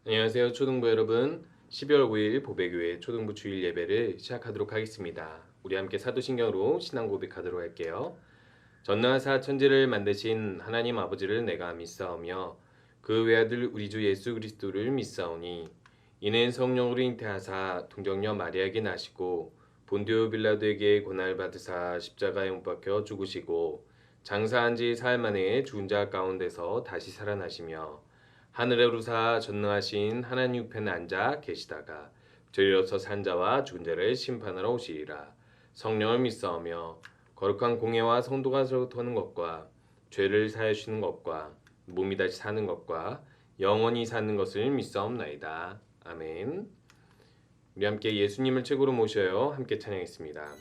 안녕하세요, 초등부 여러분. 12월 5일 보배교회 초등부 주일 예배를 시작하도록 하겠습니다. 우리 함께 사도신경으로 신앙 고백하도록 할게요. 전능하사 천지를 만드신 하나님 아버지를 내가 믿사오며 그 외아들 우리 주 예수 그리스도를 믿사오니 이는 성령으로 잉태하사 동정녀 마리아에게 나시고 본디오 빌라도에게 고난을 받으사 십자가에 못 박혀 죽으시고 장사한 지 사흘 만에 죽은 자 가운데서 다시 살아나시며 하늘에 오르사 전능하신 하나님 우편에 앉아 계시다가 저리로서 산 자와 죽은 자를 심판하러 오시리라. 성령을 믿사오며 거룩한 공예와 성도가 서로토는 것과 죄를 사하여 주시는 것과 몸이 다시 사는 것과 영원히 사는 것을 믿사옵나이다. 아멘. 우리 함께 예수님을 최고로 모셔요. 함께 찬양했습니다.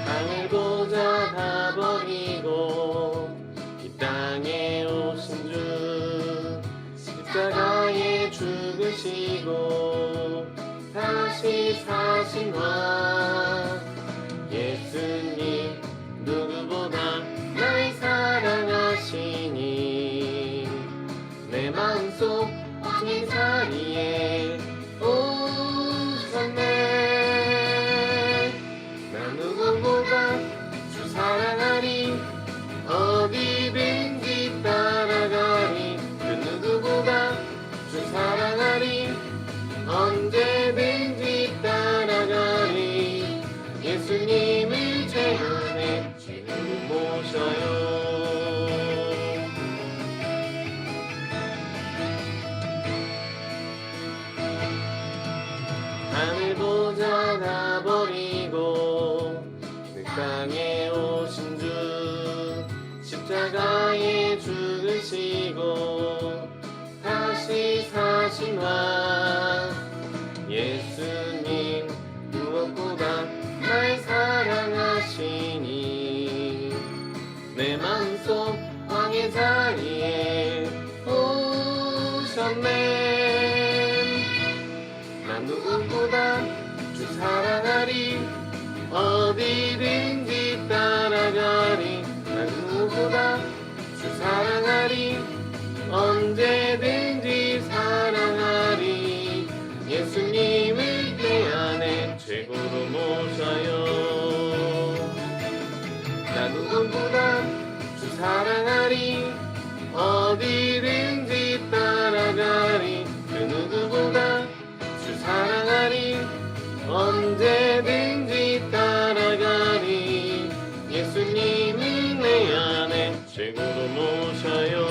하늘 보좌 다 버리고 이 땅에 오신 주 십자가에 죽으시고 다시 사신 와 예수님 누구보다 날 사랑하시니 내 마음속 진 자리에 오셨네. 나 누구보다 주 사랑하리 어디든지 따라가리 그 누구보다 주 사랑하리 언제든지 따라가리 예수님을 제 안에 지금 모셔요. 하늘 보좌 다 버리고 그 땅에 오신 주 십자가에 죽으시고 다시 사신 와 예수님 무엇보다 날 사랑하시니 내 마음속 왕의 자리에 오셨네. 난 누구보다 주 사랑하리 어디든지 따라가리 난 누구보다 주 사랑하리 언제든지 사랑하리 예수님을 내 안에 최고로 모셔요. 나 누구보다 주 사랑하리 어디든지 따라가리 그 누구보다 주 사랑하리 언제든지 따라가리 예수님이 내 안에 최고로 모셔요.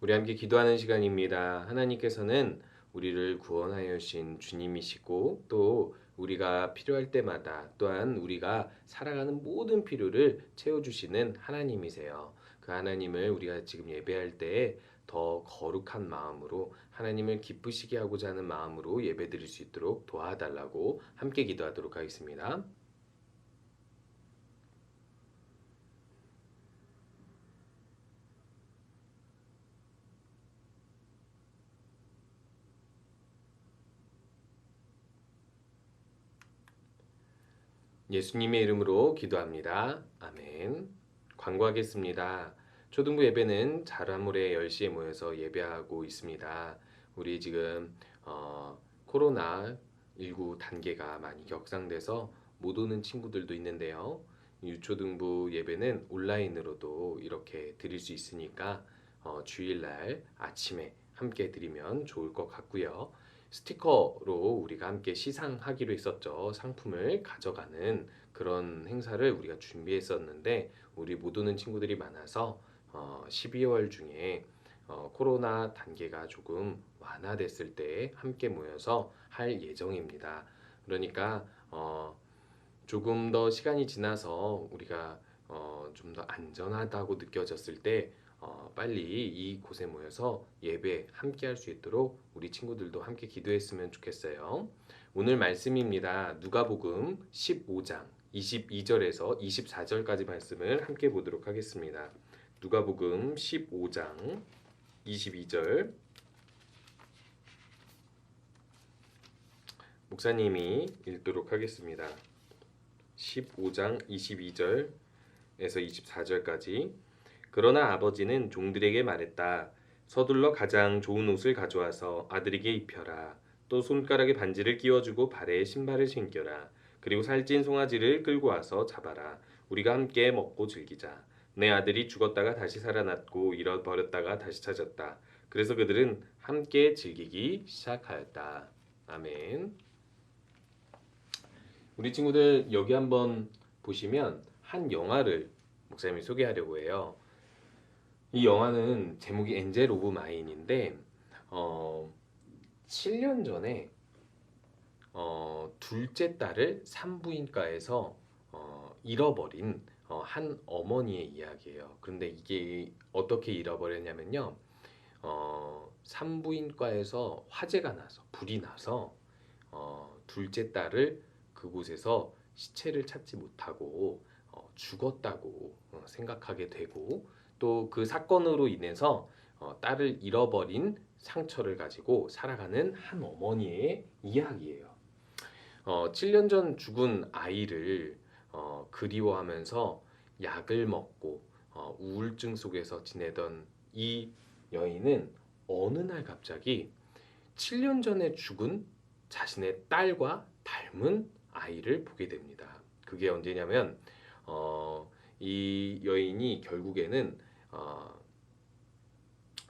우리 함께 기도하는 시간입니다. 하나님께서는 우리를 구원하여 주신 주님이시고 또 우리가 필요할 때마다 또한 우리가 살아가는 모든 필요를 채워주시는 하나님이세요. 그 하나님을 우리가 지금 예배할 때에 더 거룩한 마음으로 하나님을 기쁘시게 하고자 하는 마음으로 예배드릴 수 있도록 도와달라고 함께 기도하도록 하겠습니다. 예수님의 이름으로 기도합니다. 아멘. 광고하겠습니다. 초등부 예배는 자라물에 10시에 모여서 예배하고 있습니다. 우리 지금 코로나19 단계가 많이 격상돼서 못 오는 친구들도 있는데요. 유초등부 예배는 온라인으로도 이렇게 드릴 수 있으니까 주일날 아침에 함께 드리면 좋을 것 같고요. 스티커로 우리가 함께 시상하기로 했었죠. 상품을 가져가는 그런 행사를 우리가 준비했었는데 우리 못 오는 친구들이 많아서 12월 중에 코로나 단계가 조금 완화됐을 때 함께 모여서 할 예정입니다. 그러니까 조금 더 시간이 지나서 우리가 좀 더 안전하다고 느껴졌을 때 빨리 이곳에 모여서 예배 함께 할 수 있도록 우리 친구들도 함께 기도했으면 좋겠어요. 오늘 말씀입니다. 누가복음 15장 22절에서 24절까지 말씀을 함께 보도록 하겠습니다. 누가복음 15장 22절 목사님이 읽도록 하겠습니다. 15장 22절에서 24절까지. 그러나 아버지는 종들에게 말했다. 서둘러 가장 좋은 옷을 가져와서 아들에게 입혀라. 또 손가락에 반지를 끼워주고 발에 신발을 신겨라. 그리고 살찐 송아지를 끌고 와서 잡아라. 우리가 함께 먹고 즐기자. 내 아들이 죽었다가 다시 살아났고 잃어버렸다가 다시 찾았다. 그래서 그들은 함께 즐기기 시작하였다. 아멘. 우리 친구들 여기 한번 보시면 한 영화를 목사님이 소개하려고 해요. 이 영화는 제목이 엔젤 오브 마인인데 7년 전에 둘째 딸을 산부인과에서 잃어버린 한 어머니의 이야기예요. 그런데 이게 어떻게 잃어버렸냐면요. 산부인과에서 화재가 나서 불이 나서 둘째 딸을 그곳에서 시체를 찾지 못하고 죽었다고 생각하게 되고 또 그 사건으로 인해서 딸을 잃어버린 상처를 가지고 살아가는 한 어머니의 이야기예요. 7년 전 죽은 아이를 그리워하면서 약을 먹고 우울증 속에서 지내던 이 여인은 어느 날 갑자기 7년 전에 죽은 자신의 딸과 닮은 아이를 보게 됩니다. 그게 언제냐면 이 여인이 결국에는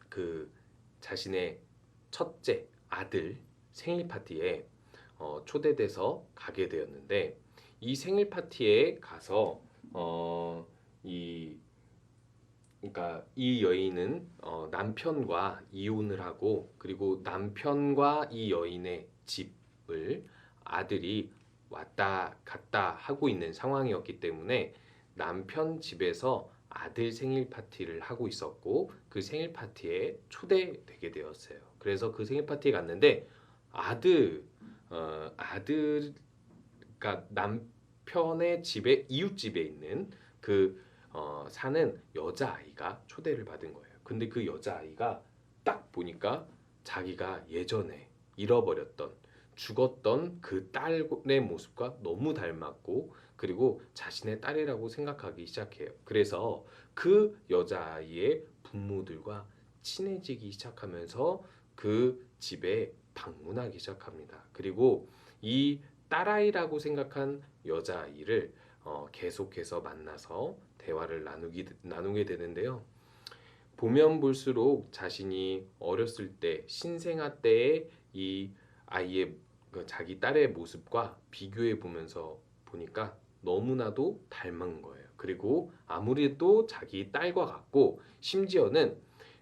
그 자신의 첫째 아들 생일 파티에 초대돼서 가게 되었는데 이 생일 파티에 가서 그러니까 이 여인은 남편과 이혼을 하고 그리고 남편과 이 여인의 집을 아들이 왔다 갔다 하고 있는 상황이었기 때문에 남편 집에서 아들 생일 파티를 하고 있었고 그 생일 파티에 초대되게 되었어요. 그래서 그 생일 파티에 갔는데 그러니까 남편의 집에 이웃집에 있는 그 사는 여자아이가 초대를 받은 거예요. 근데 그 여자아이가 딱 보니까 자기가 예전에 잃어버렸던 죽었던 그 딸의 모습과 너무 닮았고 그리고 자신의 딸이라고 생각하기 시작해요. 그래서 그 여자아이의 부모들과 친해지기 시작하면서 그 집에 방문하기 시작합니다. 그리고 이 딸아이라고 생각한 여자아이를 계속해서 만나서 대화를 나누게 되는데요. 보면 볼수록 자신이 어렸을 때 신생아 때의 이 아이의 자기 딸의 모습과 비교해 보면서 보니까 너무나도 닮은 거예요. 그리고 아무래도 자기 딸과 같고 심지어는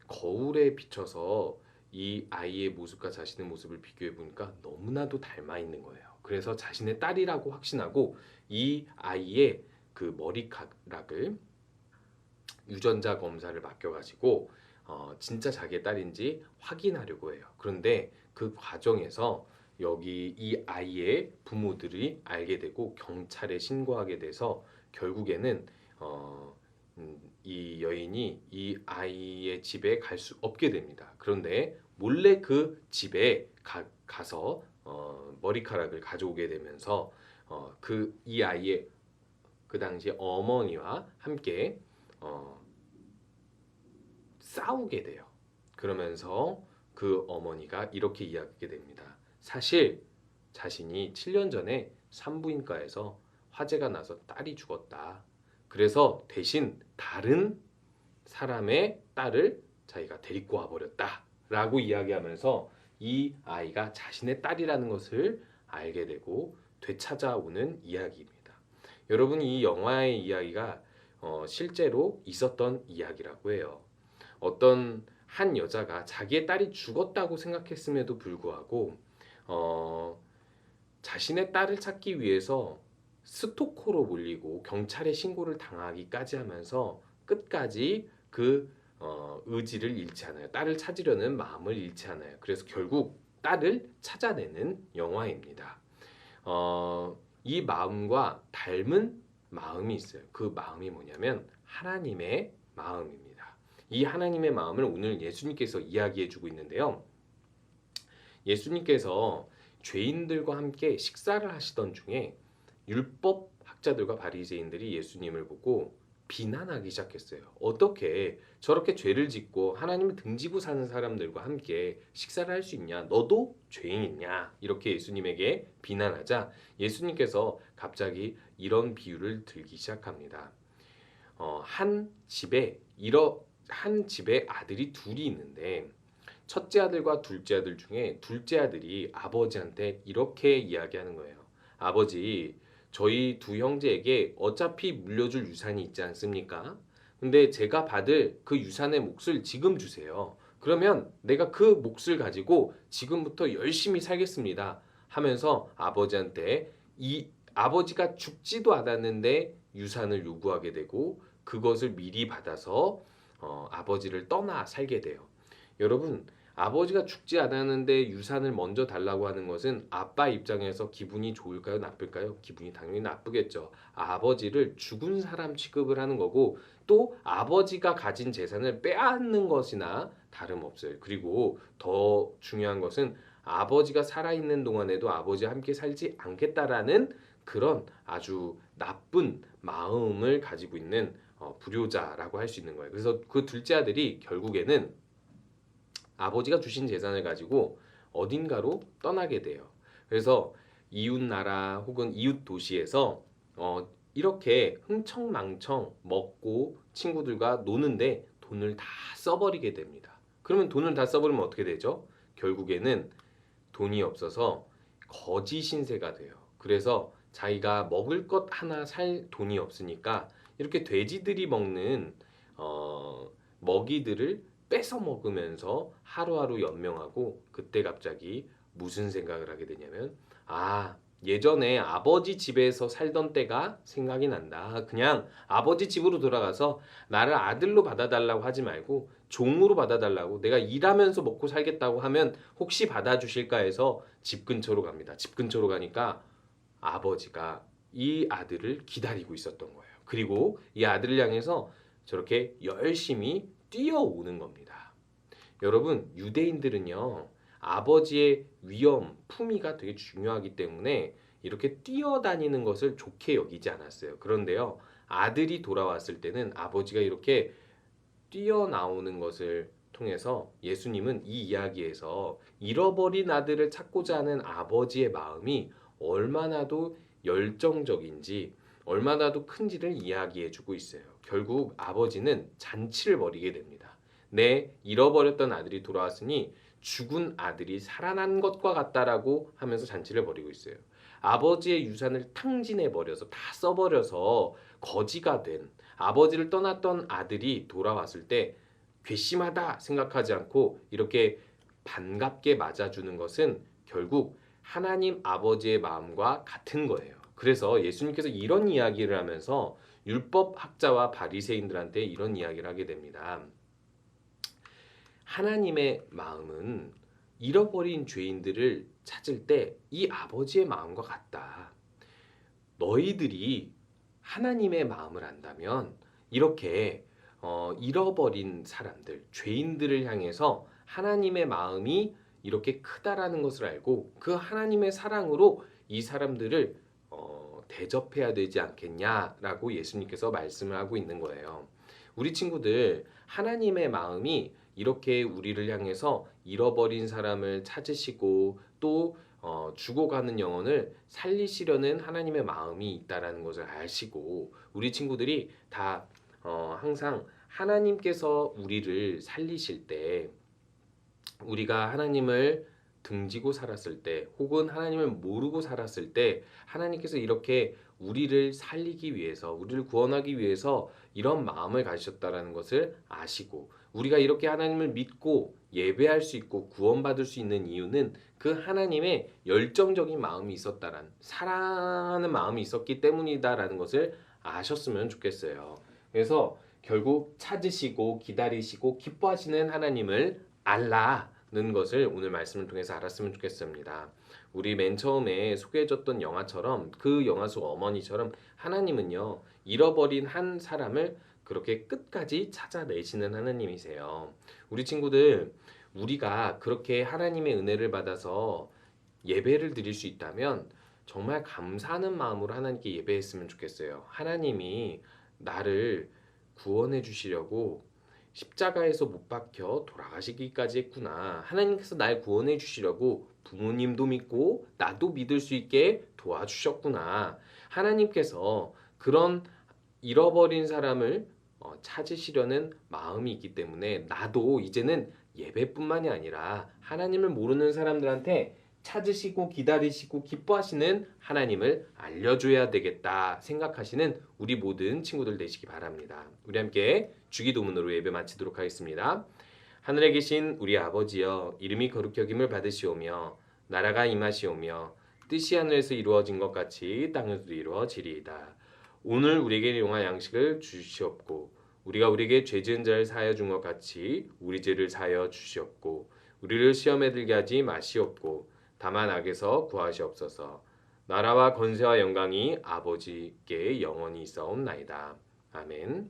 거울에 비춰서 이 아이의 모습과 자신의 모습을 비교해 보니까 너무나도 닮아 있는 거예요. 그래서 자신의 딸이라고 확신하고 이 아이의 그 머리카락을 유전자 검사를 맡겨가지고 진짜 자기의 딸인지 확인하려고 해요. 그런데 그 과정에서 여기 이 아이의 부모들이 알게 되고 경찰에 신고하게 돼서 결국에는 이 여인이 이 아이의 집에 갈 수 없게 됩니다. 그런데 몰래 그 집에 가서 머리카락을 가져오게 되면서 이 아이의 그 당시 어머니와 함께 싸우게 돼요. 그러면서 그 어머니가 이렇게 이야기하게 됩니다. 사실 자신이 7년 전에 산부인과에서 화재가 나서 딸이 죽었다. 그래서 대신 다른 사람의 딸을 자기가 데리고 와버렸다. 라고 이야기하면서 이 아이가 자신의 딸이라는 것을 알게 되고 되찾아오는 이야기입니다. 여러분, 이 영화의 이야기가 실제로 있었던 이야기라고 해요. 어떤 한 여자가 자기의 딸이 죽었다고 생각했음에도 불구하고 자신의 딸을 찾기 위해서 스토커로 몰리고 경찰에 신고를 당하기까지 하면서 끝까지 그 의지를 잃지 않아요. 딸을 찾으려는 마음을 잃지 않아요. 그래서 결국 딸을 찾아내는 영화입니다. 이 마음과 닮은 마음이 있어요. 그 마음이 뭐냐면 하나님의 마음입니다. 이 하나님의 마음을 오늘 예수님께서 이야기해 주고 있는데요. 예수님께서 죄인들과 함께 식사를 하시던 중에 율법 학자들과 바리새인들이 예수님을 보고 비난하기 시작했어요. 어떻게 저렇게 죄를 짓고 하나님을 등지고 사는 사람들과 함께 식사를 할 수 있냐? 너도 죄인이냐? 이렇게 예수님에게 비난하자 예수님께서 갑자기 이런 비유를 들기 시작합니다. 한 집에 아들이 둘이 있는데 첫째 아들과 둘째 아들 중에 둘째 아들이 아버지한테 이렇게 이야기하는 거예요. 아버지, 저희 두 형제에게 어차피 물려줄 유산이 있지 않습니까? 근데 제가 받을 그 유산의 몫을 지금 주세요. 그러면 내가 그 몫을 가지고 지금부터 열심히 살겠습니다. 하면서 아버지한테 이 아버지가 죽지도 않았는데 유산을 요구하게 되고 그것을 미리 받아서 아버지를 떠나 살게 돼요. 여러분, 아버지가 죽지 않았는데 유산을 먼저 달라고 하는 것은 아빠 입장에서 기분이 좋을까요? 나쁠까요? 기분이 당연히 나쁘겠죠. 아버지를 죽은 사람 취급을 하는 거고 또 아버지가 가진 재산을 빼앗는 것이나 다름없어요. 그리고 더 중요한 것은 아버지가 살아있는 동안에도 아버지와 함께 살지 않겠다라는 그런 아주 나쁜 마음을 가지고 있는 불효자라고 할 수 있는 거예요. 그래서 그 둘째 아들이 결국에는 아버지가 주신 재산을 가지고 어딘가로 떠나게 돼요. 그래서 이웃 나라 혹은 이웃 도시에서 이렇게 흥청망청 먹고 친구들과 노는데 돈을 다 써버리게 됩니다. 그러면 돈을 다 써버리면 어떻게 되죠? 결국에는 돈이 없어서 거지 신세가 돼요. 그래서 자기가 먹을 것 하나 살 돈이 없으니까 이렇게 돼지들이 먹는 먹이들을 뺏어 먹으면서 하루하루 연명하고 그때 갑자기 무슨 생각을 하게 되냐면 예전에 아버지 집에서 살던 때가 생각이 난다. 그냥 아버지 집으로 돌아가서 나를 아들로 받아달라고 하지 말고 종으로 받아달라고 내가 일하면서 먹고 살겠다고 하면 혹시 받아주실까 해서 집 근처로 갑니다. 집 근처로 가니까 아버지가 이 아들을 기다리고 있었던 거예요. 그리고 이 아들을 향해서 저렇게 열심히 뛰어오는 겁니다. 여러분, 유대인들은요, 아버지의 위엄, 품위가 되게 중요하기 때문에 이렇게 뛰어다니는 것을 좋게 여기지 않았어요. 그런데요, 아들이 돌아왔을 때는 아버지가 이렇게 뛰어나오는 것을 통해서 예수님은 이 이야기에서 잃어버린 아들을 찾고자 하는 아버지의 마음이 얼마나도 열정적인지 얼마나도 큰지를 이야기해주고 있어요. 결국 아버지는 잔치를 벌이게 됩니다. 내 잃어버렸던 아들이 돌아왔으니 죽은 아들이 살아난 것과 같다라고 하면서 잔치를 벌이고 있어요. 아버지의 유산을 탕진해버려서 다 써버려서 거지가 된 아버지를 떠났던 아들이 돌아왔을 때 괘씸하다 생각하지 않고 이렇게 반갑게 맞아주는 것은 결국 하나님 아버지의 마음과 같은 거예요. 그래서 예수님께서 이런 이야기를 하면서 율법 학자와 바리새인들한테 이런 이야기를 하게 됩니다. 하나님의 마음은 잃어버린 죄인들을 찾을 때 이 아버지의 마음과 같다. 너희들이 하나님의 마음을 안다면 이렇게 잃어버린 사람들, 죄인들을 향해서 하나님의 마음이 이렇게 크다라는 것을 알고 그 하나님의 사랑으로 이 사람들을 대접해야 되지 않겠냐라고 예수님께서 말씀을 하고 있는 거예요. 우리 친구들, 하나님의 마음이 이렇게 우리를 향해서 잃어버린 사람을 찾으시고 또 죽어가는 영혼을 살리시려는 하나님의 마음이 있다라는 것을 아시고 우리 친구들이 다 항상 하나님께서 우리를 살리실 때 우리가 하나님을 등지고 살았을 때 혹은 하나님을 모르고 살았을 때 하나님께서 이렇게 우리를 살리기 위해서 우리를 구원하기 위해서 이런 마음을 가지셨다라는 것을 아시고 우리가 이렇게 하나님을 믿고 예배할 수 있고 구원받을 수 있는 이유는 그 하나님의 열정적인 마음이 있었다란 사랑하는 마음이 있었기 때문이다라는 것을 아셨으면 좋겠어요. 그래서 결국 찾으시고 기다리시고 기뻐하시는 하나님을 알라는 것을 오늘 말씀을 통해서 알았으면 좋겠습니다. 우리 맨 처음에 소개해줬던 영화처럼 그 영화 속 어머니처럼 하나님은요 잃어버린 한 사람을 그렇게 끝까지 찾아내시는 하나님이세요. 우리 친구들, 우리가 그렇게 하나님의 은혜를 받아서 예배를 드릴 수 있다면 정말 감사하는 마음으로 하나님께 예배했으면 좋겠어요. 하나님이 나를 구원해 주시려고 십자가에서 못 박혀 돌아가시기까지 했구나. 하나님께서 날 구원해 주시려고 부모님도 믿고 나도 믿을 수 있게 도와주셨구나. 하나님께서 그런 잃어버린 사람을 찾으시려는 마음이 있기 때문에 나도 이제는 예배뿐만이 아니라 하나님을 모르는 사람들한테 찾으시고 기다리시고 기뻐하시는 하나님을 알려줘야 되겠다 생각하시는 우리 모든 친구들 되시기 바랍니다. 우리 함께 주기도문으로 예배 마치도록 하겠습니다. 하늘에 계신 우리 아버지여, 이름이 거룩히 여김을 받으시오며 나라가 임하시오며 뜻이 하늘에서 이루어진 것 같이 땅에서도 이루어지리이다. 오늘 우리에게 용할 양식을 주시옵고 우리가 우리에게 죄 지은 자를 사하여 준 것 같이 우리 죄를 사하여 주시옵고 우리를 시험에 들게 하지 마시옵고 다만 악에서 구하시옵소서. 나라와 권세와 영광이 아버지께 영원히 있사옵나이다. 아멘.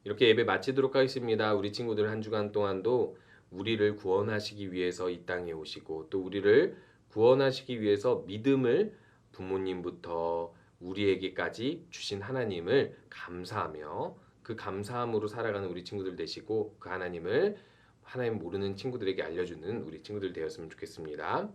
이렇게 예배 마치도록 하겠습니다. 우리 친구들 한 주간 동안도 우리를 구원하시기 위해서 이 땅에 오시고 또 우리를 구원하시기 위해서 믿음을 부모님부터 우리에게까지 주신 하나님을 감사하며 그 감사함으로 살아가는 우리 친구들 되시고 그 하나님을 하나님 모르는 친구들에게 알려주는 우리 친구들 되었으면 좋겠습니다.